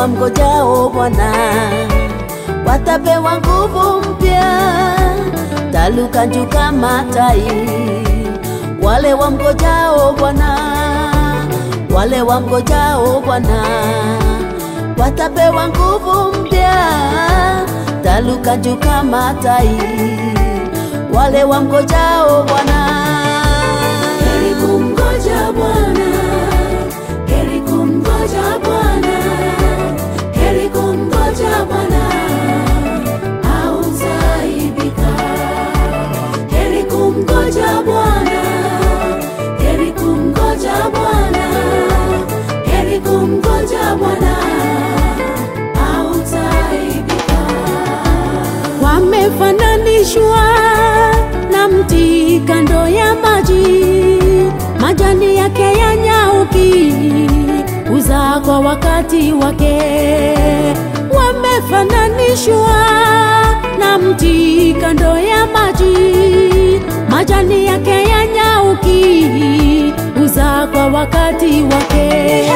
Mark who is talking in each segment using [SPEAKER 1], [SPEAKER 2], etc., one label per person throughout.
[SPEAKER 1] wamngojao Bwana watapewa nguvu mpya, taluka juu kama tai. Wale wamngojao Bwana, wale wamngojao Bwana watapewa nguvu mpya, taluka juu kama tai. Wale wamngojao Bwana.
[SPEAKER 2] Heri kumngoja Bwana, heri kumngoja Bwana, heri kumngoja Bwana, hautaaibika. Heri kumngoja Bwana, heri kumngoja Bwana, heri kumngoja Bwana, hautaaibika.
[SPEAKER 3] Wamefananishwa na mti kando ya maji, majani yake yanyauki, huzaa kwa wakati wake. Wamefananishwa na mti kando ya maji, majani yake yanyauki, huzaa kwa wakati wake.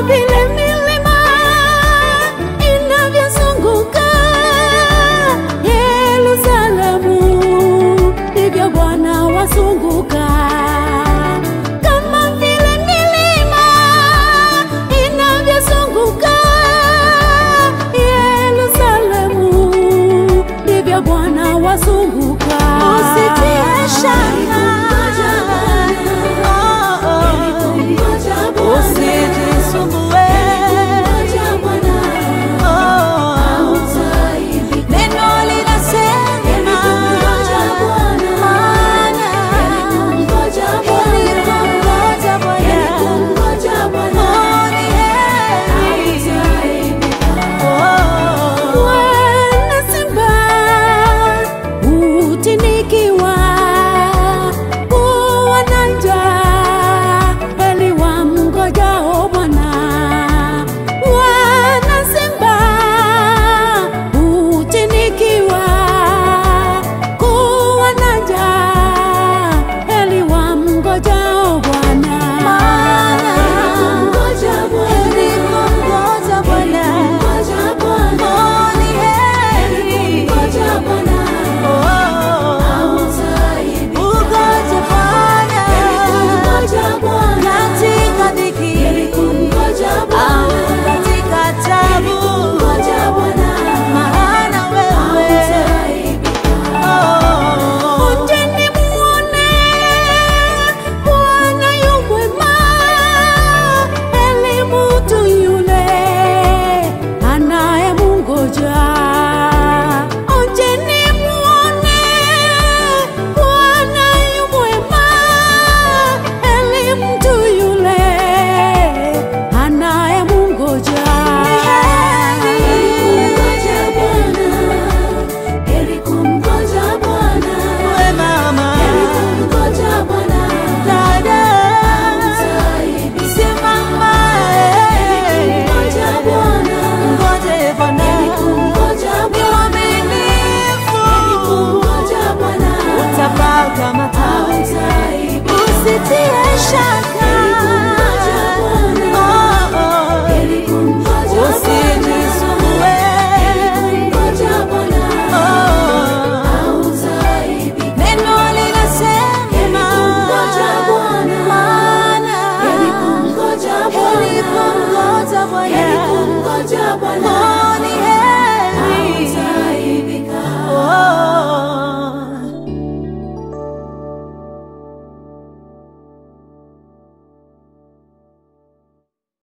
[SPEAKER 3] Vile milima inavyozunguka Yerusalemu, ndivyo Bwana wazunguka. Kama vile milima inavyozunguka Yerusalemu, ndivyo Bwana wazunguka. Usitie shaka,
[SPEAKER 2] Bwana.